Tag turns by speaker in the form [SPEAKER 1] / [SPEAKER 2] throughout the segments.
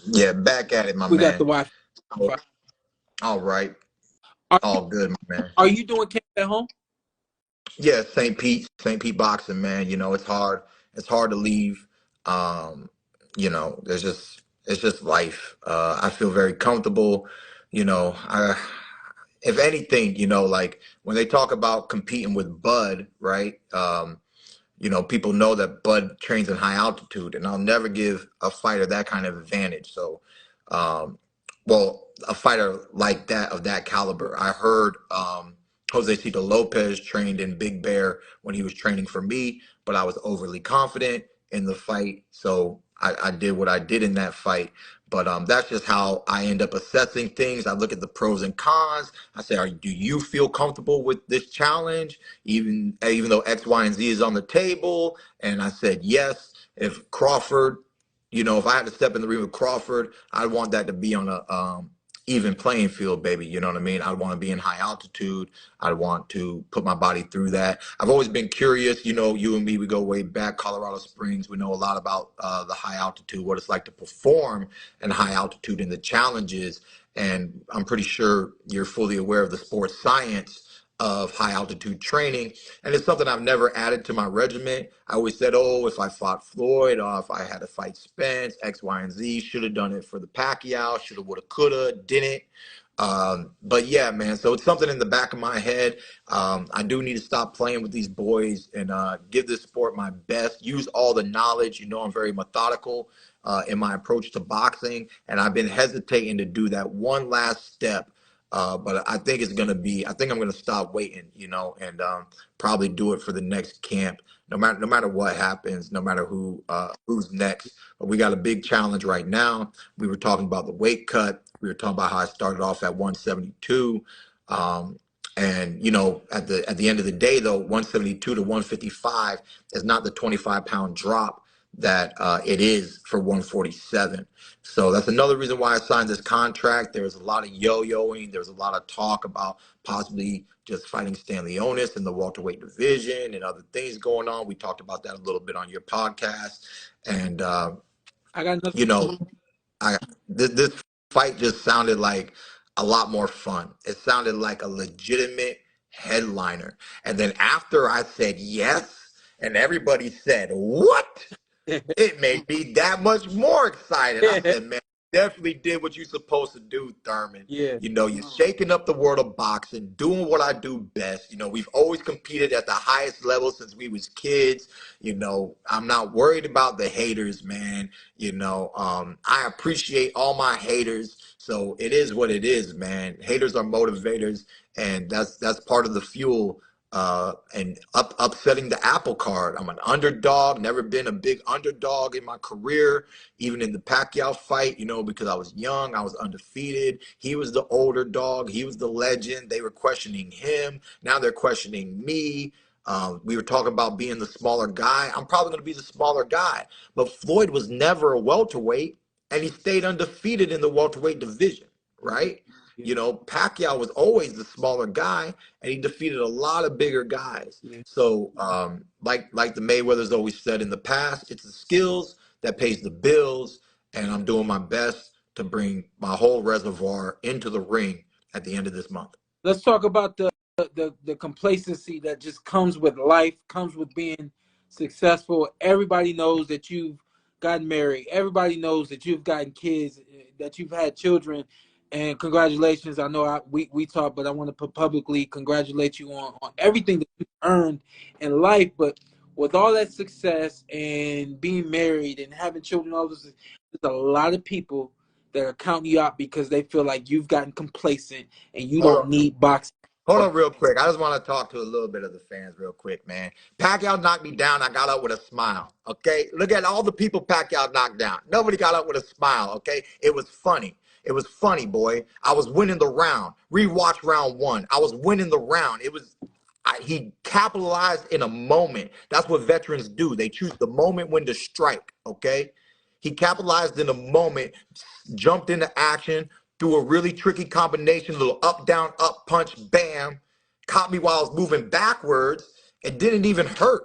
[SPEAKER 1] Yeah, back at it, my
[SPEAKER 2] We got the
[SPEAKER 1] man.
[SPEAKER 2] Wi-Fi.
[SPEAKER 1] Oh, all right,
[SPEAKER 2] Are you
[SPEAKER 1] all good, my man.
[SPEAKER 2] are you doing camp at home?
[SPEAKER 1] Yeah, St. Pete boxing, man. You know, it's hard. It's hard to leave. Um, you know, it's just life. I feel very comfortable. You know, if anything, you know, like when they talk about competing with Bud, right? You know, people know that Bud trains in high altitude, and I'll never give a fighter that kind of advantage. So, um, well, a fighter like that of that caliber. I heard Jose Cito Lopez trained in Big Bear when he was training for me, but I was overly confident in the fight, so I did what I did in that fight. But that's just how I end up assessing things. I look at the pros and cons. I say, do you feel comfortable with this challenge? Even though X, Y, and Z is on the table. And I said yes. If Crawford, you know, if I had to step in the ring with Crawford, I'd want that to be on a even playing field, baby. You know what I mean? I'd want to be in high altitude. I'd want to put my body through that. I've always been curious. You know, you and me, we go way back, Colorado Springs. We know a lot about the high altitude, what it's like to perform in high altitude and the challenges. And I'm pretty sure you're fully aware of the sports science of high altitude training. And it's something I've never added to my regimen. I always said, oh, if I fought Floyd or if I had to fight Spence, X, Y, and Z, should have done it for the Pacquiao, should have, would have, could have, didn't. But yeah, man, so it's something in the back of my head. I do need to stop playing with these boys and give this sport my best, use all the knowledge. You know, I'm very methodical in my approach to boxing, and I've been hesitating to do that one last step. But I think it's gonna be. I think I'm gonna stop waiting, you know, and probably do it for the next camp. No matter what happens, no matter who's next. But we got a big challenge right now. We were talking about the weight cut. We were talking about how I started off at 172. Um, and you know, at the end of the day, though, 172 to 155 is not the 25-pound drop that it is for 147. So that's another reason why I signed this contract. There's a lot of yo-yoing. There's a lot of talk about possibly just fighting Stanley Onis in the welterweight division and other things going on. We talked about that a little bit on your podcast. And
[SPEAKER 2] I got another.
[SPEAKER 1] you know, I this fight just sounded like a lot more fun. It sounded like a legitimate headliner. And then after I said yes, and everybody said what? It made me that much more excited. I said, man, you definitely did what you're supposed to do, Thurman.
[SPEAKER 2] Yeah.
[SPEAKER 1] You know, you're shaking up the world of boxing, doing what I do best. You know, we've always competed at the highest level since we was kids. You know, I'm not worried about the haters, man. You know, I appreciate all my haters. So it is what it is, man. Haters are motivators, and that's part of the fuel and upsetting the apple cart. I'm an underdog, never been a big underdog in my career, even in the Pacquiao fight, you know, because I was young, I was undefeated. He was the older dog, he was the legend. They were questioning him. Now they're questioning me. We were talking about being the smaller guy. I'm probably going to be the smaller guy. But Floyd was never a welterweight, and he stayed undefeated in the welterweight division, right?
[SPEAKER 2] Yeah.
[SPEAKER 1] You know, Pacquiao was always the smaller guy, and he defeated a lot of bigger guys.
[SPEAKER 2] Yeah.
[SPEAKER 1] So, like the Mayweathers always said in the past, it's the skills that pays the bills, and I'm doing my best to bring my whole reservoir into the ring at the end of this month.
[SPEAKER 2] Let's talk about the complacency that just comes with life, comes with being successful. Everybody knows that you've gotten married. Everybody knows that you've gotten kids, that you've had children. And congratulations. I know we talked, but I want to publicly congratulate you on everything that you've earned in life. But with all that success and being married and having children, all this, there's a lot of people that are counting you out because they feel like you've gotten complacent and you
[SPEAKER 1] Hold
[SPEAKER 2] don't
[SPEAKER 1] on.
[SPEAKER 2] need boxing.
[SPEAKER 1] Hold on real quick. I just want to talk to a little bit of the fans real quick, man. Pacquiao knocked me down. I got up with a smile, okay? Look at all the people Pacquiao knocked down. Nobody got up with a smile, okay? It was funny. It was funny, boy. I was winning the round. Rewatch round one. I was winning the round. He capitalized in a moment. That's what veterans do. They choose the moment when to strike, okay? He capitalized in a moment, jumped into action, threw a really tricky combination, a little up, down, up punch, bam, caught me while I was moving backwards. It didn't even hurt.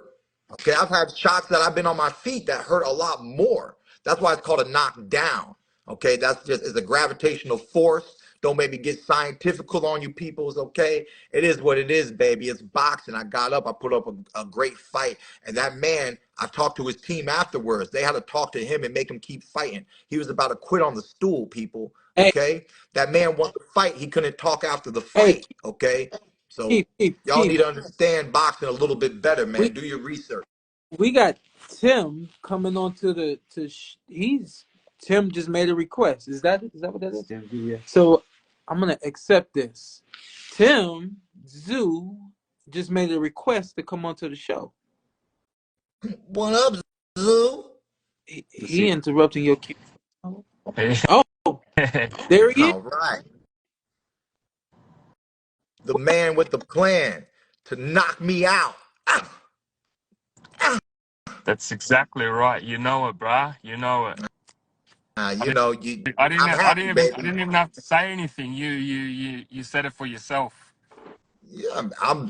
[SPEAKER 1] Okay, I've had shots that I've been on my feet that hurt a lot more. That's why it's called a knockdown. Okay, that's just it's a gravitational force. Don't make me get scientifical on you peoples, okay? It is what it is, baby. It's boxing. I got up, I put up a great fight. And that man, I talked to his team afterwards. They had to talk to him and make him keep fighting. He was about to quit on the stool, people.
[SPEAKER 2] Hey,
[SPEAKER 1] Okay? That man wanted to fight. He couldn't talk after the
[SPEAKER 2] hey,
[SPEAKER 1] fight. Okay. So y'all
[SPEAKER 2] Keith,
[SPEAKER 1] need to understand boxing a little bit better, man.
[SPEAKER 2] we
[SPEAKER 1] Do your research.
[SPEAKER 2] we got Tim coming on to he's Tim just made a request. Is that what that is? Yeah. So I'm gonna accept this. Tim Zoo just made a request to come onto the show.
[SPEAKER 1] What up, Zoo?
[SPEAKER 3] You
[SPEAKER 2] He
[SPEAKER 3] see.
[SPEAKER 2] interrupting your cue. Oh, there he is.
[SPEAKER 1] All right. The man with the plan to knock me out. Ah, ah.
[SPEAKER 3] That's exactly right. You know it, bruh. You know it. I
[SPEAKER 1] You
[SPEAKER 3] didn't.
[SPEAKER 1] know, I'm happy,
[SPEAKER 3] I
[SPEAKER 1] baby.
[SPEAKER 3] didn't even have to say anything. You said it for yourself.
[SPEAKER 1] Yeah,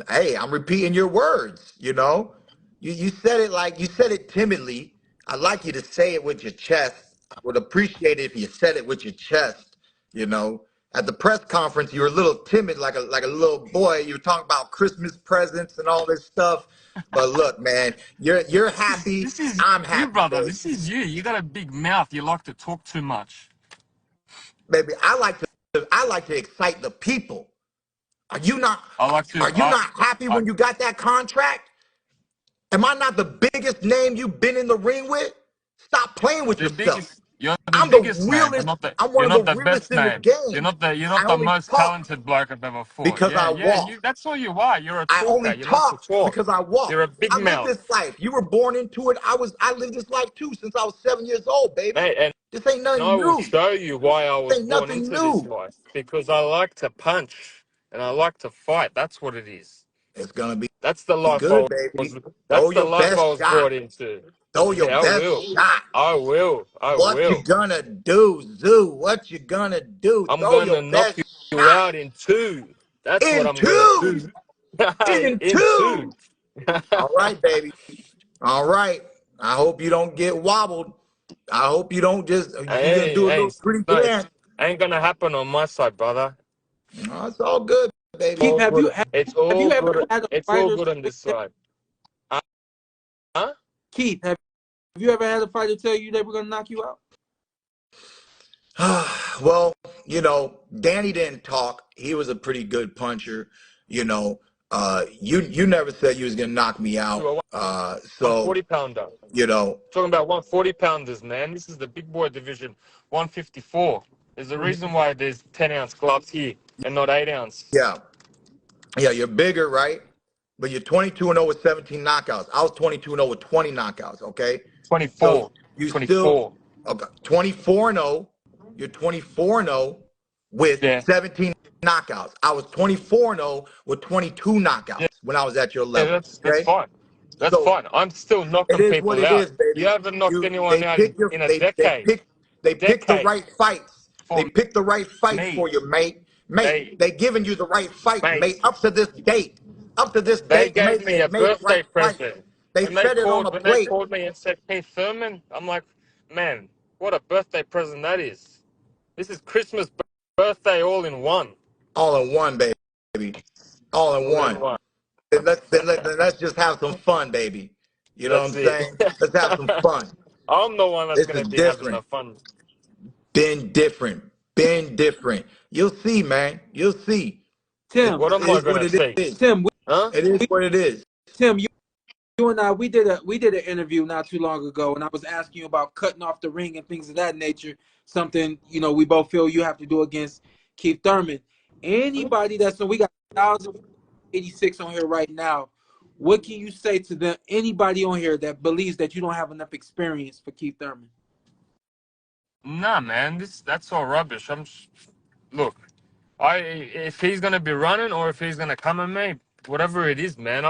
[SPEAKER 1] hey, I'm repeating your words, you know. You said it like you said it timidly. I'd like you to say it with your chest. I would appreciate it if you said it with your chest, you know. At the press conference, you were a little timid, like a little boy. You were talking about Christmas presents and all this stuff. But look, man, you're happy.
[SPEAKER 3] This is
[SPEAKER 1] I'm
[SPEAKER 3] you,
[SPEAKER 1] happy,
[SPEAKER 3] brother.
[SPEAKER 1] baby.
[SPEAKER 3] This is you. You got a big mouth. You like to talk too much.
[SPEAKER 1] Baby, I like to excite the people. Are you not
[SPEAKER 3] I like to.
[SPEAKER 1] are you not happy
[SPEAKER 3] I
[SPEAKER 1] when you got that contract? Am I not the biggest name you've been in the ring with? Stop playing with
[SPEAKER 3] the
[SPEAKER 1] yourself.
[SPEAKER 3] biggest. You're the
[SPEAKER 1] I'm the
[SPEAKER 3] biggest name, but
[SPEAKER 1] realest.
[SPEAKER 3] not the.
[SPEAKER 1] I'm one
[SPEAKER 3] You're
[SPEAKER 1] of the
[SPEAKER 3] not the
[SPEAKER 1] realest
[SPEAKER 3] best
[SPEAKER 1] in the
[SPEAKER 3] name.
[SPEAKER 1] game.
[SPEAKER 3] You're
[SPEAKER 1] I
[SPEAKER 3] not the
[SPEAKER 1] only
[SPEAKER 3] most
[SPEAKER 1] talk
[SPEAKER 3] talented bloke I've ever fought.
[SPEAKER 1] because
[SPEAKER 3] Yeah,
[SPEAKER 1] I
[SPEAKER 3] yeah.
[SPEAKER 1] walk.
[SPEAKER 3] You. That's all you are. You're a
[SPEAKER 1] I
[SPEAKER 3] talker.
[SPEAKER 1] only
[SPEAKER 3] You like to
[SPEAKER 1] talk
[SPEAKER 3] talk.
[SPEAKER 1] because I
[SPEAKER 3] You're
[SPEAKER 1] walk.
[SPEAKER 3] a big
[SPEAKER 1] I live
[SPEAKER 3] mouth.
[SPEAKER 1] this life. You were born into it. I lived this life too since I was 7 years old, baby.
[SPEAKER 3] Mate, and
[SPEAKER 1] This ain't nothing
[SPEAKER 3] I will
[SPEAKER 1] new.
[SPEAKER 3] show you why I
[SPEAKER 1] This
[SPEAKER 3] was
[SPEAKER 1] ain't
[SPEAKER 3] born
[SPEAKER 1] nothing
[SPEAKER 3] into this
[SPEAKER 1] new.
[SPEAKER 3] life. Because I like to punch and I like to fight. That's what it is.
[SPEAKER 1] It's gonna be
[SPEAKER 3] That's the life
[SPEAKER 1] good, baby.
[SPEAKER 3] that's
[SPEAKER 1] Throw
[SPEAKER 3] the
[SPEAKER 1] your
[SPEAKER 3] life I
[SPEAKER 1] best
[SPEAKER 3] was
[SPEAKER 1] shot.
[SPEAKER 3] brought into.
[SPEAKER 1] Throw your
[SPEAKER 3] Yeah, I
[SPEAKER 1] best
[SPEAKER 3] will.
[SPEAKER 1] shot.
[SPEAKER 3] I will. I
[SPEAKER 1] What you
[SPEAKER 3] will.
[SPEAKER 1] gonna do, Zoo? What you gonna do?
[SPEAKER 3] I'm
[SPEAKER 1] Throw
[SPEAKER 3] gonna
[SPEAKER 1] your
[SPEAKER 3] knock
[SPEAKER 1] best
[SPEAKER 3] you
[SPEAKER 1] shot.
[SPEAKER 3] out in two. That's what
[SPEAKER 1] In
[SPEAKER 3] I'm gonna
[SPEAKER 1] two.
[SPEAKER 3] do.
[SPEAKER 1] In
[SPEAKER 3] In two.
[SPEAKER 1] two. All right, baby. All right. I hope you don't get wobbled. I hope you don't just you're gonna do a
[SPEAKER 3] Hey,
[SPEAKER 1] little pretty
[SPEAKER 3] no, it's
[SPEAKER 1] dance.
[SPEAKER 3] ain't gonna happen on my side, brother.
[SPEAKER 1] No, it's all good, baby.
[SPEAKER 2] Keith,
[SPEAKER 3] All good. It's
[SPEAKER 2] have you
[SPEAKER 3] all
[SPEAKER 2] ever
[SPEAKER 3] good.
[SPEAKER 2] had a
[SPEAKER 3] It's all
[SPEAKER 2] fighter
[SPEAKER 3] good
[SPEAKER 2] tell
[SPEAKER 3] on
[SPEAKER 2] you
[SPEAKER 3] this
[SPEAKER 2] that,
[SPEAKER 3] side. Huh?
[SPEAKER 2] Keith, have you ever had a fighter tell you they were gonna knock you out?
[SPEAKER 1] Well, Danny didn't talk. He was a pretty good puncher. You know, you never said you was gonna knock me
[SPEAKER 3] To
[SPEAKER 1] out.
[SPEAKER 3] a
[SPEAKER 1] So
[SPEAKER 3] 140 pounder.
[SPEAKER 1] you know,
[SPEAKER 3] Talking about 140 pounders, man. This is the big boy division, 154. There's a reason why there's 10-ounce gloves here and not 8-ounce.
[SPEAKER 1] yeah, yeah, you're bigger, right? But you're 22-0 with 17 knockouts. I was 22-0 with 20 knockouts. Okay, so
[SPEAKER 3] 24.
[SPEAKER 1] you still
[SPEAKER 3] 24.
[SPEAKER 1] okay, 24-0. You're 24-0 with
[SPEAKER 3] Yeah.
[SPEAKER 1] 17 knockouts. I was 24-0 with 22 knockouts
[SPEAKER 3] Yeah,
[SPEAKER 1] when I was at your
[SPEAKER 3] yeah,
[SPEAKER 1] level.
[SPEAKER 3] that's
[SPEAKER 1] Okay,
[SPEAKER 3] fine. That's
[SPEAKER 1] so
[SPEAKER 3] fine. I'm still
[SPEAKER 1] it
[SPEAKER 3] knocking
[SPEAKER 1] is what
[SPEAKER 3] people
[SPEAKER 1] it
[SPEAKER 3] out.
[SPEAKER 1] is,
[SPEAKER 3] You
[SPEAKER 1] baby.
[SPEAKER 3] haven't knocked
[SPEAKER 1] You
[SPEAKER 3] anyone
[SPEAKER 1] they
[SPEAKER 3] out
[SPEAKER 1] pick your
[SPEAKER 3] in a decade.
[SPEAKER 1] they pick the
[SPEAKER 3] Decade.
[SPEAKER 1] right fights. They
[SPEAKER 3] For
[SPEAKER 1] pick the right fights
[SPEAKER 3] me.
[SPEAKER 1] for you, mate. Mate,
[SPEAKER 3] They,
[SPEAKER 1] they giving you the right fight, mate.
[SPEAKER 3] mate,
[SPEAKER 1] Up to this date. Up to this
[SPEAKER 3] they
[SPEAKER 1] date,
[SPEAKER 3] gave
[SPEAKER 1] mate,
[SPEAKER 3] me
[SPEAKER 1] they've
[SPEAKER 3] a
[SPEAKER 1] made the
[SPEAKER 3] birthday
[SPEAKER 1] right fight.
[SPEAKER 3] present.
[SPEAKER 1] They set it on a
[SPEAKER 3] When they
[SPEAKER 1] plate.
[SPEAKER 3] called me and said, "Hey Thurman," I'm like, man, what a birthday present that is. This is Christmas, birthday, all in one.
[SPEAKER 1] All in one, baby. All in
[SPEAKER 3] All in
[SPEAKER 1] one.
[SPEAKER 3] one.
[SPEAKER 1] Then let's just have some fun, baby. You know what
[SPEAKER 3] That's
[SPEAKER 1] I'm
[SPEAKER 3] it.
[SPEAKER 1] saying? Let's have some fun.
[SPEAKER 3] I'm the one that's
[SPEAKER 1] This
[SPEAKER 3] gonna
[SPEAKER 1] is
[SPEAKER 3] be having
[SPEAKER 1] different.
[SPEAKER 3] the fun.
[SPEAKER 1] Been different. Been different. You'll see, man. You'll see.
[SPEAKER 2] Tim,
[SPEAKER 3] What
[SPEAKER 1] It
[SPEAKER 3] am I
[SPEAKER 1] is what
[SPEAKER 3] gonna
[SPEAKER 1] it
[SPEAKER 3] see?
[SPEAKER 1] is.
[SPEAKER 2] Tim,
[SPEAKER 3] Huh?
[SPEAKER 1] It is what it is.
[SPEAKER 2] Tim, you and I we did an interview not too long ago, and I was asking you about cutting off the ring and things of that nature. Something we both feel you have to do against Keith Thurman. Anybody that's we got 1,086 on here right now. What can you say to them? Anybody on here that believes that you don't have enough experience for Keith Thurman?
[SPEAKER 3] Nah, man. That's all rubbish. Look. If he's gonna be running or if he's gonna come at me, whatever it is, man.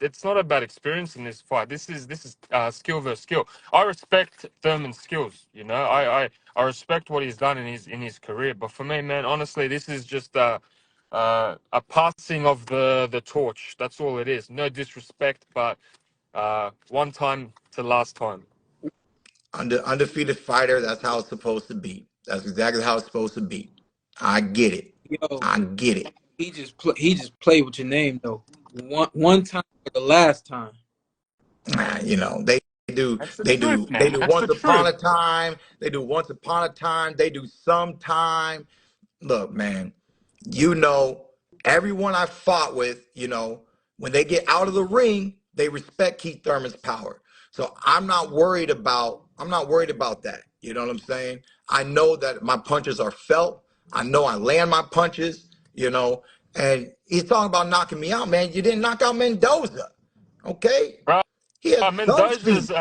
[SPEAKER 3] It's not about experience in this fight. This is skill versus skill. I respect Thurman's skills. I respect what he's done in his career. But for me, man, honestly, this is just a passing of the torch. That's all it is. No disrespect, but one time to last time.
[SPEAKER 1] Undefeated fighter. That's how it's supposed to be. That's exactly how it's supposed to be. I get it.
[SPEAKER 2] Yo,
[SPEAKER 1] I get it.
[SPEAKER 2] he just played with your name though. One time for the last time.
[SPEAKER 1] You know, do
[SPEAKER 3] That's the
[SPEAKER 1] they
[SPEAKER 3] truth,
[SPEAKER 1] do they
[SPEAKER 3] man.
[SPEAKER 1] do
[SPEAKER 3] That's the
[SPEAKER 1] once upon
[SPEAKER 3] truth.
[SPEAKER 1] a time. They do once upon a time. They do sometime. Look, man, you know, everyone I fought with, you know, when they get out of the ring, they respect Keith Thurman's power. So I'm not worried about that. You know what I'm saying? I know that my punches are felt. I know I land my punches, you know, and he's talking about knocking me out, man. You didn't knock out Mendoza. Okay?
[SPEAKER 3] Bro,
[SPEAKER 1] He has some
[SPEAKER 3] Mendoza's
[SPEAKER 1] speed.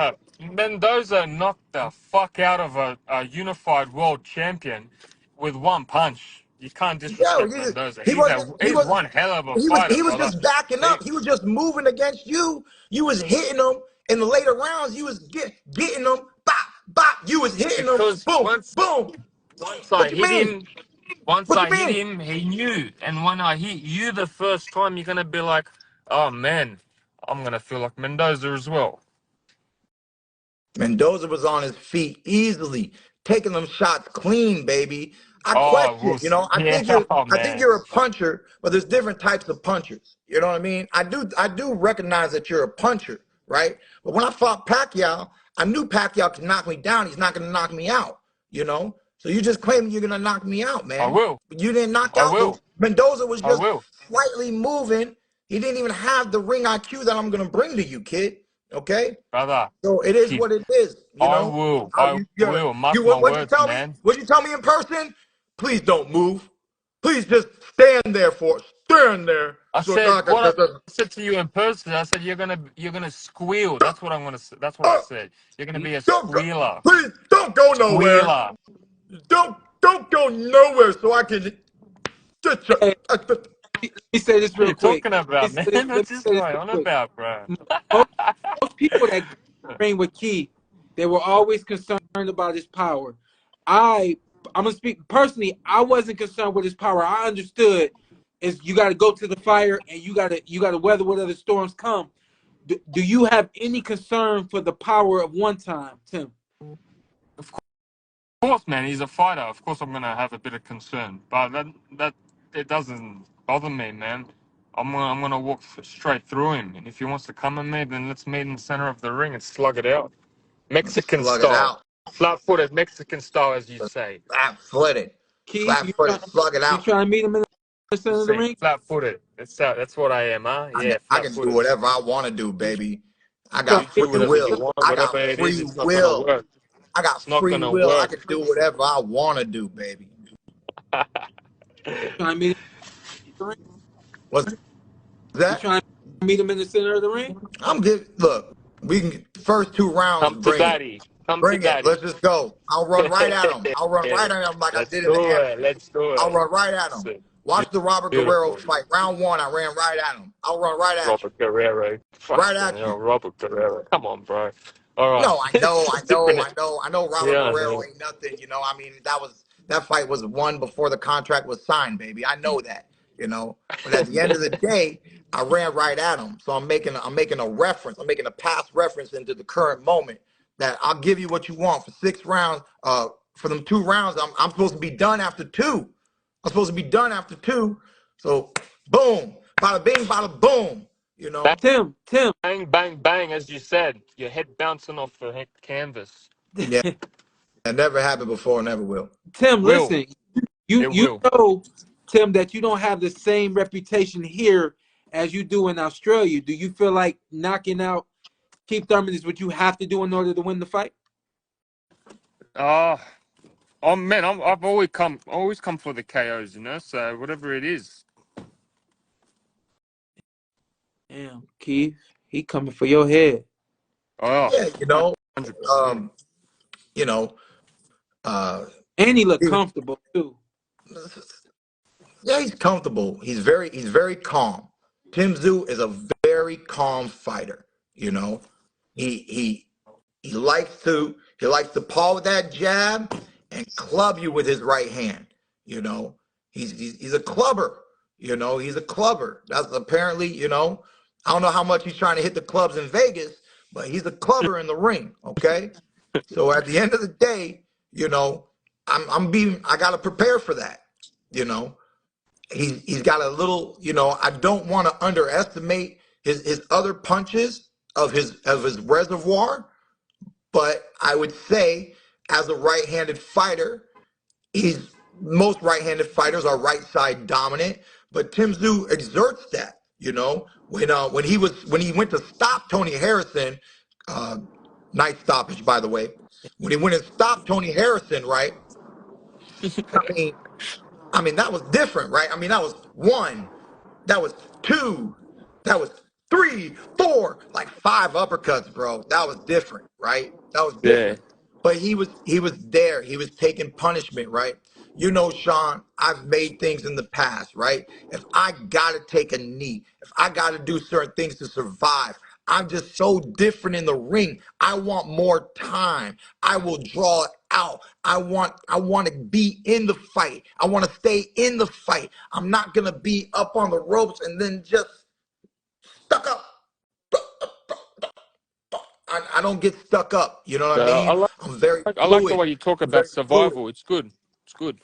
[SPEAKER 3] Mendoza knocked the fuck out of a unified world champion with one punch. You can't
[SPEAKER 1] Yeah,
[SPEAKER 3] disrespect Mendoza.
[SPEAKER 1] he wasn't.
[SPEAKER 3] He's one hell of a fighter,
[SPEAKER 1] He was
[SPEAKER 3] brother.
[SPEAKER 1] just backing
[SPEAKER 3] He,
[SPEAKER 1] up. He was just moving against you. You was hitting him in the later rounds. You was getting them. Bop, bop. You was hitting them.
[SPEAKER 3] because
[SPEAKER 1] Boom, boom.
[SPEAKER 3] once
[SPEAKER 1] What
[SPEAKER 3] I
[SPEAKER 1] you
[SPEAKER 3] hit
[SPEAKER 1] mean?
[SPEAKER 3] him, once
[SPEAKER 1] What you
[SPEAKER 3] I hit
[SPEAKER 1] mean?
[SPEAKER 3] him, he knew. And when I hit you the first time, you're gonna be like, oh man, I'm gonna feel like Mendoza as well.
[SPEAKER 1] Mendoza was on his feet easily, taking them shots clean, baby. I
[SPEAKER 3] Oh,
[SPEAKER 1] question, you know,
[SPEAKER 3] yeah, oh
[SPEAKER 1] I think
[SPEAKER 3] man.
[SPEAKER 1] you're a puncher, but there's different types of punchers. You know what I mean? I do recognize that you're a puncher, right? But when I fought Pacquiao, I knew Pacquiao could knock me down. He's not gonna knock me out, you know? So you just claiming you're gonna knock me out,
[SPEAKER 3] I
[SPEAKER 1] man.
[SPEAKER 3] will.
[SPEAKER 1] But you didn't knock
[SPEAKER 3] I
[SPEAKER 1] out
[SPEAKER 3] will.
[SPEAKER 1] Mendoza was
[SPEAKER 3] I
[SPEAKER 1] just
[SPEAKER 3] will.
[SPEAKER 1] slightly moving. He didn't even have the ring IQ that I'm gonna bring to you, kid. Okay?
[SPEAKER 3] Brother,
[SPEAKER 1] So it is
[SPEAKER 3] keep.
[SPEAKER 1] what it is, you
[SPEAKER 3] I
[SPEAKER 1] know.
[SPEAKER 3] will. I will. Mark my
[SPEAKER 1] What you
[SPEAKER 3] words,
[SPEAKER 1] tell me?
[SPEAKER 3] man.
[SPEAKER 1] What you tell me in person? Please don't move. Please just stand there.
[SPEAKER 3] I
[SPEAKER 1] So
[SPEAKER 3] said
[SPEAKER 1] God can.
[SPEAKER 3] what I said to you in person. I said you're gonna squeal. That's what I'm gonna. That's what I said. You're gonna be a
[SPEAKER 1] Don't go.
[SPEAKER 3] squealer.
[SPEAKER 1] Please don't go nowhere.
[SPEAKER 3] Squealer.
[SPEAKER 1] Don't go nowhere. So I can. Just,
[SPEAKER 2] Hey, let me say this
[SPEAKER 3] What are
[SPEAKER 2] real
[SPEAKER 3] you
[SPEAKER 2] quick.
[SPEAKER 3] talking about, man?
[SPEAKER 2] Let
[SPEAKER 3] What's
[SPEAKER 2] me
[SPEAKER 3] this
[SPEAKER 2] say this
[SPEAKER 3] guy
[SPEAKER 2] real
[SPEAKER 3] on
[SPEAKER 2] quick.
[SPEAKER 3] about, bro?
[SPEAKER 2] Most, most people that train with Keith, they were always concerned about his power. I I'm gonna speak personally. I wasn't concerned with his power. I understood is you got to go to the fire and you got to weather whatever storms come. Do you have any concern for the power of one time, Tim?
[SPEAKER 3] Of course, man. He's a fighter. Of course, I'm gonna have a bit of concern, but that it doesn't bother me, man. I'm gonna walk straight through him, and if he wants to come at me, then let's meet in the center of the ring and slug it out, Mexican
[SPEAKER 1] slug it
[SPEAKER 3] style,
[SPEAKER 1] out.
[SPEAKER 3] flat-footed Mexican style, as you say.
[SPEAKER 1] Flat-footed.
[SPEAKER 2] Keith,
[SPEAKER 1] Flat-footed. Slug it
[SPEAKER 2] you
[SPEAKER 1] out.
[SPEAKER 2] trying to meet him in the
[SPEAKER 3] You
[SPEAKER 2] center of the
[SPEAKER 3] say
[SPEAKER 2] ring?
[SPEAKER 3] flat-footed. That's what I am, huh? Yeah,
[SPEAKER 1] I can do
[SPEAKER 3] flat-footed.
[SPEAKER 1] whatever I want to do, baby. I
[SPEAKER 2] Trying
[SPEAKER 1] got
[SPEAKER 3] You
[SPEAKER 2] to
[SPEAKER 3] do
[SPEAKER 2] meet
[SPEAKER 1] free
[SPEAKER 2] him
[SPEAKER 3] whatever you
[SPEAKER 1] will.
[SPEAKER 3] want,
[SPEAKER 1] I
[SPEAKER 3] whatever
[SPEAKER 1] got
[SPEAKER 3] it is.
[SPEAKER 1] free
[SPEAKER 3] It's not gonna
[SPEAKER 1] will.
[SPEAKER 3] work.
[SPEAKER 1] I got
[SPEAKER 3] It's not
[SPEAKER 1] free
[SPEAKER 3] gonna
[SPEAKER 1] will. I
[SPEAKER 3] work.
[SPEAKER 1] can do whatever I want to do, baby.
[SPEAKER 2] trying to meet him in the ring?
[SPEAKER 1] What's
[SPEAKER 2] You
[SPEAKER 1] that?
[SPEAKER 2] trying to meet him in the center of the ring?
[SPEAKER 1] I'm good. Look, we can first two rounds.
[SPEAKER 3] Come to
[SPEAKER 1] Bring it.
[SPEAKER 3] daddy. Come to
[SPEAKER 1] Bring it.
[SPEAKER 3] daddy.
[SPEAKER 1] Let's just go. I'll run right at him. I'll run right at him like I
[SPEAKER 3] Let's
[SPEAKER 1] did in the
[SPEAKER 3] do it.
[SPEAKER 1] amateur.
[SPEAKER 3] Let's do
[SPEAKER 1] I'll
[SPEAKER 3] it.
[SPEAKER 1] run right at
[SPEAKER 3] That's
[SPEAKER 1] him.
[SPEAKER 3] it.
[SPEAKER 1] Watch the Robert Guerrero
[SPEAKER 3] Beautiful.
[SPEAKER 1] fight. Round one, I ran right at him. I'll run right at you.
[SPEAKER 3] Robert Guerrero.
[SPEAKER 1] Right
[SPEAKER 3] Fucking
[SPEAKER 1] at you.
[SPEAKER 3] hell, Robert Guerrero. Come on, bro. All right.
[SPEAKER 1] No,
[SPEAKER 3] It's just different.
[SPEAKER 1] I know Robert
[SPEAKER 3] Yeah,
[SPEAKER 1] Guerrero
[SPEAKER 3] man.
[SPEAKER 1] ain't nothing, you know. I mean, that fight was won before the contract was signed, baby. I know that, you know. But at the end of the day, I ran right at him. So I'm making a reference. I'm making a past reference into the current moment that I'll give you what you want for 6 rounds. For them 2 rounds, I'm supposed to be done after two. I'm supposed to be done after two. So boom, bada bing, bada boom, you know.
[SPEAKER 2] Tim.
[SPEAKER 3] Bang, bang, bang, as you said. Your head bouncing off the canvas.
[SPEAKER 1] Yeah, that never happened before, never will.
[SPEAKER 2] Tim,
[SPEAKER 3] Will.
[SPEAKER 2] listen.
[SPEAKER 3] It
[SPEAKER 2] You
[SPEAKER 3] will.
[SPEAKER 2] know, Tim, that you don't have the same reputation here as you do in Australia. Do you feel like knocking out Keith Thurman is what you have to do in order to win the fight?
[SPEAKER 3] Oh, oh man, I've always come for the KOs, you know. So whatever it is.
[SPEAKER 2] Damn, Keith, he coming for your head.
[SPEAKER 3] Oh,
[SPEAKER 1] Yeah,
[SPEAKER 3] 100%.
[SPEAKER 1] um, you know, uh,
[SPEAKER 2] And he look comfortable too.
[SPEAKER 1] yeah, he's comfortable. He's very calm. Tim Tszyu is a very calm fighter. You know, he he he likes to paw with that jab and club you with his right hand. You know, he's a clubber. You know, he's a clubber. That's apparently, you know, I don't know how much he's trying to hit the clubs in Vegas, but he's a clubber in the ring. Okay, So at the end of the day, you know, I gotta prepare for that. You know, he's got a little, you know, I don't want to underestimate his other punches of his reservoir, but I would say as a right-handed fighter, he's most right-handed fighters are right side dominant, but Tim Tszyu exerts that. You know, when he went to stop Tony Harrison, uh, nice stoppage by the way. When he went and stopped Tony Harrison, right? I mean, that was different, right? I mean, that was one, that was two, that was three, four, like five uppercuts, bro. That was different, right? That was
[SPEAKER 3] Yeah.
[SPEAKER 1] different. But he was there. He was taking punishment, right? You know, Sean, I've made things in the past, right? If I gotta take a knee, if I gotta do certain things to survive, I'm just so different in the ring. I want more time. I will draw it out. I want to be in the fight. I want to stay in the fight. I'm not gonna be up on the ropes and then just stuck up. I don't get stuck up. You know what I
[SPEAKER 3] So
[SPEAKER 1] mean? I'm very
[SPEAKER 3] I like the
[SPEAKER 1] fluid.
[SPEAKER 3] way you talk
[SPEAKER 1] I'm
[SPEAKER 3] about
[SPEAKER 1] very fluid.
[SPEAKER 3] survival. It's good. It's good.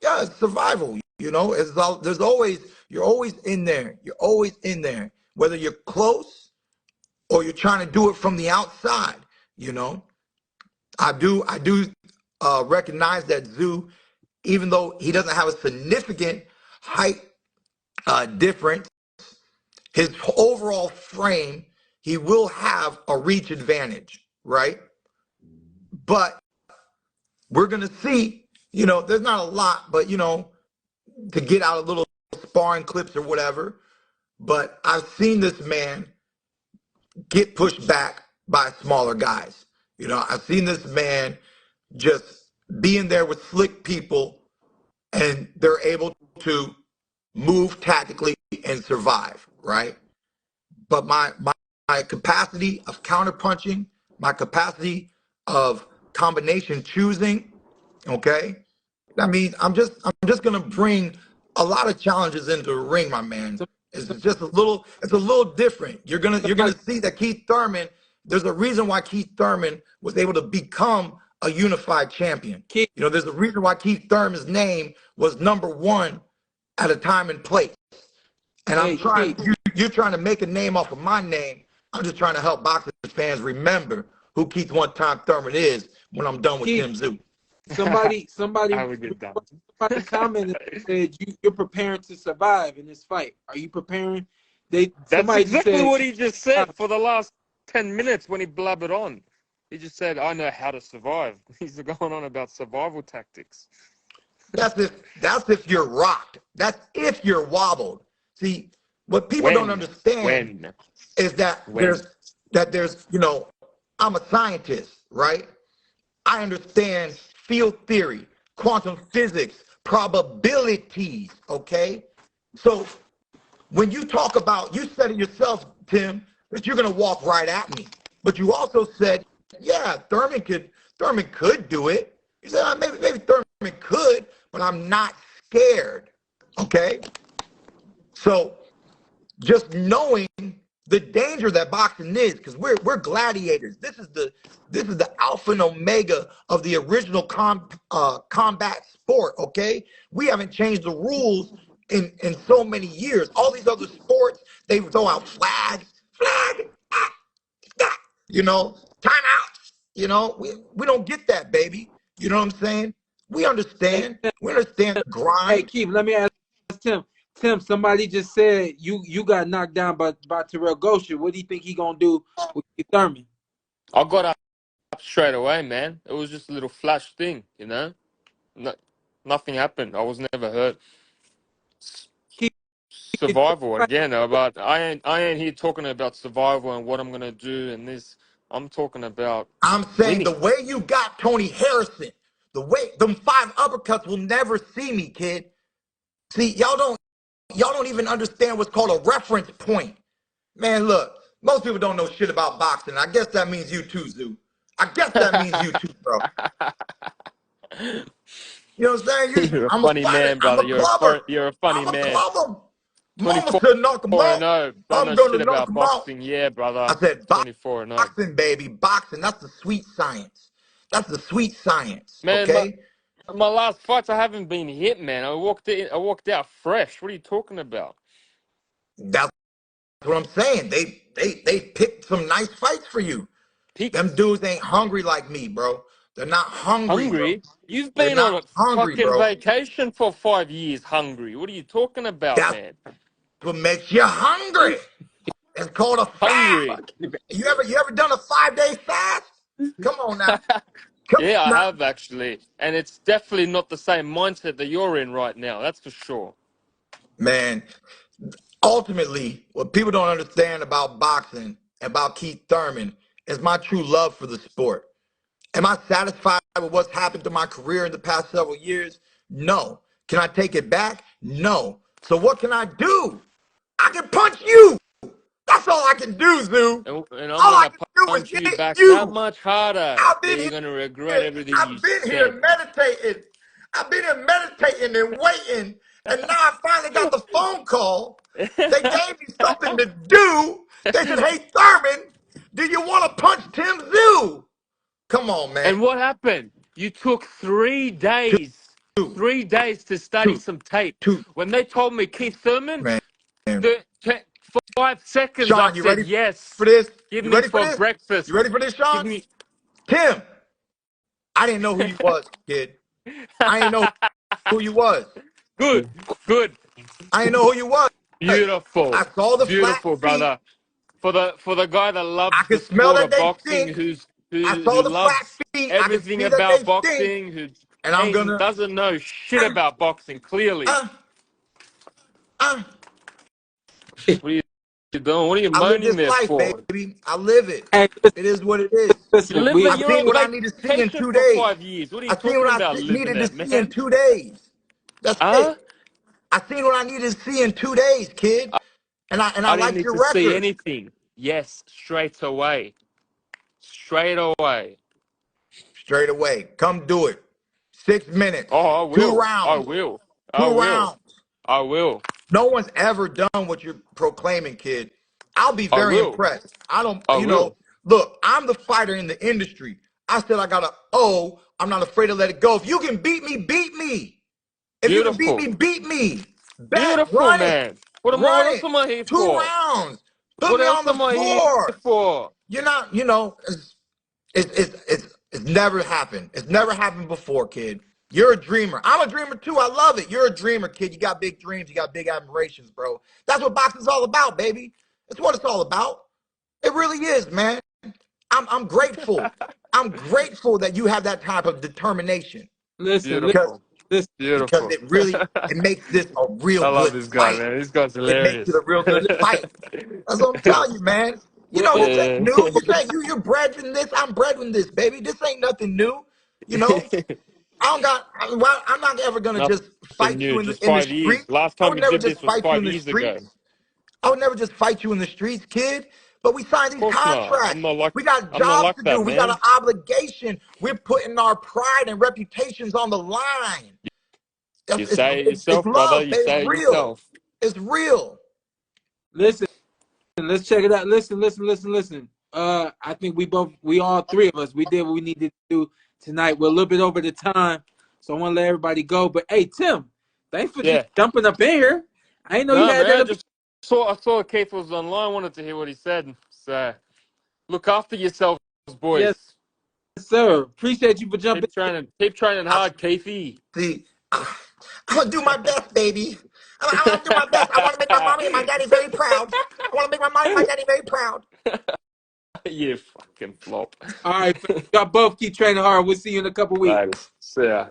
[SPEAKER 1] Yeah, it's survival. You know, there's always you're always in there. You're always in there, whether you're close or you're trying to do it from the outside. You know, I do recognize that Zoo, even though he doesn't have a significant height difference, his overall frame, he will have a reach advantage, right? But we're gonna see. You know, there's not a lot, but you know, to get out a little sparring clips or whatever. But I've seen this man get pushed back by smaller guys. You know, I've seen this man just being there with slick people and they're able to move tactically and survive, right? But my capacity of counterpunching, my capacity of combination choosing, okay? I mean, I'm just gonna bring a lot of challenges into the ring, my man.
[SPEAKER 2] Some,
[SPEAKER 1] It's a little different. You're
[SPEAKER 2] somebody,
[SPEAKER 1] gonna see that Keith Thurman, there's a reason why Keith Thurman was able to become a unified champion.
[SPEAKER 2] Keith,
[SPEAKER 1] You know, there's a reason why Keith Thurman's name was number one at a time and place. And
[SPEAKER 2] hey, Keith,
[SPEAKER 1] you're trying to make a name off of my name. I'm just trying to help boxing fans remember who Keith One Time Thurman is when I'm done with
[SPEAKER 2] Keith.
[SPEAKER 1] Tim Tszyu.
[SPEAKER 3] I would get done.
[SPEAKER 2] Somebody commented and said you're preparing to survive in this fight. Are you preparing?
[SPEAKER 3] That's
[SPEAKER 2] Somebody just
[SPEAKER 3] exactly
[SPEAKER 2] said
[SPEAKER 3] what he just said for the last 10 minutes when he blabbered on. He just said, I know how to survive. He's going on about survival tactics.
[SPEAKER 1] That's if you're rocked. That's if you're wobbled. See, what people don't
[SPEAKER 3] When?
[SPEAKER 1] understand
[SPEAKER 3] When?
[SPEAKER 1] is
[SPEAKER 3] When?
[SPEAKER 1] there's, you know, I'm a scientist, right? I understand field theory, quantum physics, probabilities, okay? So when you talk about, you said it yourself, Tim, that you're gonna walk right at me. But you also said, yeah, Thurman could do it. You said maybe Thurman could, but I'm not scared. Okay? So just knowing the danger that boxing is, because we're gladiators. This is the alpha and omega of the original combat sport. Okay, we haven't changed the rules in so many years. All these other sports, they throw out flags, ah, you know, timeouts. You know, we don't get that, baby. You know what I'm saying? We
[SPEAKER 2] hey,
[SPEAKER 1] understand. We understand the
[SPEAKER 2] hey,
[SPEAKER 1] grind.
[SPEAKER 2] Keith, let me ask Tim. Tim, somebody just said you got knocked down by Terrell Gosher. What do you think he gonna do with Keith Thurman?
[SPEAKER 3] I got up straight away, man. It was just a little flash thing, you know? No, nothing happened. I was never hurt.
[SPEAKER 2] Keith,
[SPEAKER 3] Survival again, but I ain't here talking about survival and what I'm gonna do and this. I'm talking about
[SPEAKER 1] I'm saying the
[SPEAKER 3] winning.
[SPEAKER 1] way you got Tony Harrison, the way them five uppercuts will never see me, kid. See, y'all don't even understand what's called a reference point. Man, look, most people don't know shit about boxing. I guess that means you too, Zoo. I guess that means you too, bro. You know what I'm saying?
[SPEAKER 3] You're a
[SPEAKER 1] I'm a
[SPEAKER 3] funny
[SPEAKER 1] fighter.
[SPEAKER 3] man,
[SPEAKER 1] I'm
[SPEAKER 3] brother.
[SPEAKER 1] a clubber.
[SPEAKER 3] You're a funny
[SPEAKER 1] I'm a
[SPEAKER 3] man.
[SPEAKER 1] clubber. Mama
[SPEAKER 3] 24
[SPEAKER 1] said knock him
[SPEAKER 3] and
[SPEAKER 1] out.
[SPEAKER 3] 0. Don't
[SPEAKER 1] I'm
[SPEAKER 3] know
[SPEAKER 1] gonna
[SPEAKER 3] shit
[SPEAKER 1] knock
[SPEAKER 3] about
[SPEAKER 1] him out.
[SPEAKER 3] boxing. Yeah,
[SPEAKER 1] I
[SPEAKER 3] brother.
[SPEAKER 1] said
[SPEAKER 3] 24 and 0.
[SPEAKER 1] boxing, baby. Boxing. That's the sweet science. That's the sweet science,
[SPEAKER 3] Man,
[SPEAKER 1] okay?
[SPEAKER 3] my last fights, I haven't been hit, man. I walked out fresh. What are you talking about?
[SPEAKER 1] That's what I'm saying. They picked some nice fights for you.
[SPEAKER 3] Picked
[SPEAKER 1] Them dudes ain't hungry like me, bro. They're not hungry, bro.
[SPEAKER 3] hungry. You've
[SPEAKER 1] They're
[SPEAKER 3] been on
[SPEAKER 1] not
[SPEAKER 3] a
[SPEAKER 1] hungry,
[SPEAKER 3] fucking
[SPEAKER 1] bro.
[SPEAKER 3] vacation for 5 years, hungry. What are you talking about,
[SPEAKER 1] That's
[SPEAKER 3] man?
[SPEAKER 1] what makes you hungry. It's called a fast.
[SPEAKER 3] Hungry.
[SPEAKER 1] You ever done a 5 day fast? Come on now. Come
[SPEAKER 3] Yeah,
[SPEAKER 1] on
[SPEAKER 3] I
[SPEAKER 1] now.
[SPEAKER 3] have actually, and it's definitely not the same mindset that you're in right now. That's for sure.
[SPEAKER 1] Man, ultimately, what people don't understand about boxing, about Keith Thurman, is my true love for the sport. Am I satisfied with what's happened to my career in the past several years? No. Can I take it back? No. So what can I do? I can punch you. That's all I can do, Zoo.
[SPEAKER 3] And I'm
[SPEAKER 1] All I
[SPEAKER 3] gonna
[SPEAKER 1] can do is
[SPEAKER 3] punch you
[SPEAKER 1] hit
[SPEAKER 3] back that
[SPEAKER 1] you.
[SPEAKER 3] much harder
[SPEAKER 1] I've
[SPEAKER 3] that
[SPEAKER 1] been
[SPEAKER 3] you're
[SPEAKER 1] here.
[SPEAKER 3] gonna regret everything you
[SPEAKER 1] I've been here
[SPEAKER 3] said.
[SPEAKER 1] meditating. I've been here meditating and waiting. And now I finally got the phone call. They gave me something to do. They said, hey, Thurman, do you want to punch Tim Zoo? Come on, man.
[SPEAKER 3] And what happened? You took 3 days,
[SPEAKER 1] Two,
[SPEAKER 3] 3 days to study
[SPEAKER 1] two,
[SPEAKER 3] some tape.
[SPEAKER 1] two.
[SPEAKER 3] When they told me Keith Thurman,
[SPEAKER 1] Man.
[SPEAKER 3] the 5 seconds, I
[SPEAKER 1] Sean, you
[SPEAKER 3] said
[SPEAKER 1] ready
[SPEAKER 3] yes.
[SPEAKER 1] for this?
[SPEAKER 3] Give
[SPEAKER 1] You
[SPEAKER 3] me
[SPEAKER 1] ready for
[SPEAKER 3] for
[SPEAKER 1] this? You
[SPEAKER 3] breakfast.
[SPEAKER 1] ready for this,
[SPEAKER 3] Give
[SPEAKER 1] Sean?
[SPEAKER 3] me.
[SPEAKER 1] Tim, I didn't know who you was, kid. I didn't know who you was.
[SPEAKER 3] Good, good,
[SPEAKER 1] I didn't know who you was.
[SPEAKER 3] beautiful,
[SPEAKER 1] I saw the flat
[SPEAKER 3] beautiful,
[SPEAKER 1] feet.
[SPEAKER 3] brother. For the guy that
[SPEAKER 1] I
[SPEAKER 3] loves the
[SPEAKER 1] could smell
[SPEAKER 3] sport
[SPEAKER 1] that
[SPEAKER 3] of
[SPEAKER 1] they
[SPEAKER 3] boxing,
[SPEAKER 1] stink.
[SPEAKER 3] who's
[SPEAKER 1] I
[SPEAKER 3] who
[SPEAKER 1] saw
[SPEAKER 3] who
[SPEAKER 1] the flat
[SPEAKER 3] loves
[SPEAKER 1] feet. I could
[SPEAKER 3] everything
[SPEAKER 1] see that they
[SPEAKER 3] about
[SPEAKER 1] stink.
[SPEAKER 3] boxing, who
[SPEAKER 1] And I'm gonna
[SPEAKER 3] doesn't know shit
[SPEAKER 1] uh,
[SPEAKER 3] about boxing. Clearly,
[SPEAKER 1] uh, uh,
[SPEAKER 3] what are you doing? What are you
[SPEAKER 1] I live
[SPEAKER 3] moaning
[SPEAKER 1] this
[SPEAKER 3] there
[SPEAKER 1] life,
[SPEAKER 3] for?
[SPEAKER 1] baby. I live it.
[SPEAKER 2] Hey,
[SPEAKER 1] It is what it is.
[SPEAKER 2] listen, we
[SPEAKER 1] I
[SPEAKER 3] You're
[SPEAKER 1] seen
[SPEAKER 3] on
[SPEAKER 1] what I need to see in
[SPEAKER 3] vacation
[SPEAKER 1] 2
[SPEAKER 3] for
[SPEAKER 1] days.
[SPEAKER 3] 5 years. What are you
[SPEAKER 1] I seen what
[SPEAKER 3] talking
[SPEAKER 1] I
[SPEAKER 3] about living
[SPEAKER 1] needed to
[SPEAKER 3] it,
[SPEAKER 1] see in
[SPEAKER 3] man?
[SPEAKER 1] 2 days. That's
[SPEAKER 3] Huh?
[SPEAKER 1] it. I seen what I needed to see in 2 days, kid. And I
[SPEAKER 3] I didn't
[SPEAKER 1] liked
[SPEAKER 3] need
[SPEAKER 1] your
[SPEAKER 3] to see
[SPEAKER 1] record.
[SPEAKER 3] anything. Yes, straight away. Straight away.
[SPEAKER 1] Straight away. Come do it. 6 minutes.
[SPEAKER 3] Oh, I
[SPEAKER 1] Two
[SPEAKER 3] will. I
[SPEAKER 1] rounds.
[SPEAKER 3] will. I
[SPEAKER 1] Two
[SPEAKER 3] will.
[SPEAKER 1] rounds.
[SPEAKER 3] I will.
[SPEAKER 1] No one's ever done what you're proclaiming, kid. I'll be
[SPEAKER 3] I
[SPEAKER 1] very
[SPEAKER 3] will.
[SPEAKER 1] impressed. I don't,
[SPEAKER 3] I will.
[SPEAKER 1] look, I'm the fighter in the industry. I said I got to, I'm not afraid to let it go. If you can beat me, beat me. If you can beat
[SPEAKER 3] Beautiful.
[SPEAKER 1] me, beat me. Bet,
[SPEAKER 3] Beautiful,
[SPEAKER 1] run it.
[SPEAKER 3] man. What
[SPEAKER 1] Run
[SPEAKER 3] else
[SPEAKER 1] it.
[SPEAKER 3] am I here
[SPEAKER 1] 2
[SPEAKER 3] for?
[SPEAKER 1] rounds. Put
[SPEAKER 3] What
[SPEAKER 1] me on
[SPEAKER 3] else
[SPEAKER 1] the
[SPEAKER 3] am I here
[SPEAKER 1] floor.
[SPEAKER 3] for?
[SPEAKER 1] You're not, it's never happened. It's never happened before, kid. You're a dreamer. I'm a dreamer too. I love it. You're a dreamer, kid. You got big dreams. You got big admirations, bro. That's what boxing's all about, baby. That's what it's all about. It really is, man. I'm grateful. I'm grateful that you have that type of determination
[SPEAKER 2] listen,
[SPEAKER 1] because
[SPEAKER 3] Beautiful.
[SPEAKER 2] listen,
[SPEAKER 1] because
[SPEAKER 3] Beautiful.
[SPEAKER 1] it makes this a real
[SPEAKER 3] I love
[SPEAKER 1] good
[SPEAKER 3] this guy,
[SPEAKER 1] fight.
[SPEAKER 3] man. This guy's
[SPEAKER 1] It makes it a
[SPEAKER 3] hilarious.
[SPEAKER 1] real good fight. That's what I'm telling you, man.
[SPEAKER 2] well,
[SPEAKER 1] This ain't
[SPEAKER 3] Yeah.
[SPEAKER 1] new. You're bred in this. I'm bred in this, baby. This ain't nothing new. You know, I don't got. I'm not ever gonna
[SPEAKER 3] Nothing
[SPEAKER 1] just fight you
[SPEAKER 3] new.
[SPEAKER 1] in
[SPEAKER 3] Just
[SPEAKER 1] the
[SPEAKER 3] 5 years.
[SPEAKER 1] streets.
[SPEAKER 3] Last
[SPEAKER 1] I
[SPEAKER 3] time
[SPEAKER 1] would
[SPEAKER 3] you
[SPEAKER 1] never
[SPEAKER 3] did
[SPEAKER 1] just
[SPEAKER 3] this was
[SPEAKER 1] fight you in
[SPEAKER 3] five
[SPEAKER 1] the
[SPEAKER 3] years ago.
[SPEAKER 1] streets. I would never just fight you in the streets, kid. But we signed
[SPEAKER 3] Of
[SPEAKER 1] these
[SPEAKER 3] course not.
[SPEAKER 1] contracts. We got
[SPEAKER 3] I'm not
[SPEAKER 1] jobs
[SPEAKER 3] like
[SPEAKER 1] to do.
[SPEAKER 3] that,
[SPEAKER 1] We got an
[SPEAKER 3] man.
[SPEAKER 1] obligation. We're putting our pride and reputations on the line.
[SPEAKER 3] You
[SPEAKER 1] It's,
[SPEAKER 3] say it
[SPEAKER 1] it's
[SPEAKER 3] yourself, brother.
[SPEAKER 1] love,
[SPEAKER 3] You
[SPEAKER 1] baby. It's
[SPEAKER 3] say it
[SPEAKER 1] real.
[SPEAKER 3] yourself.
[SPEAKER 1] It's real.
[SPEAKER 2] listen. Let's check it out. Listen. I think we all three of us, we did what we needed to do tonight. We're a little bit over the time, so I want to let everybody go. But hey, Tim, thanks for just
[SPEAKER 3] Yeah.
[SPEAKER 2] jumping up in here. I didn't know you
[SPEAKER 3] No,
[SPEAKER 2] had
[SPEAKER 3] man.
[SPEAKER 2] that
[SPEAKER 3] I
[SPEAKER 2] up.
[SPEAKER 3] just I saw Keith was online. Wanted to hear what he said. So look after yourselves,
[SPEAKER 2] Yes,
[SPEAKER 3] boys.
[SPEAKER 2] sir. Appreciate you for jumping.
[SPEAKER 3] Keep training
[SPEAKER 1] I
[SPEAKER 3] hard, Keithy.
[SPEAKER 1] see. I'm gonna do my best, baby. I'm gonna do my best. I want to make my mommy and my daddy very proud. I want to make my mommy and my daddy very proud.
[SPEAKER 3] You fucking flop.
[SPEAKER 2] All right, y'all both keep training hard. We'll see you in a couple weeks.
[SPEAKER 3] Right. See ya.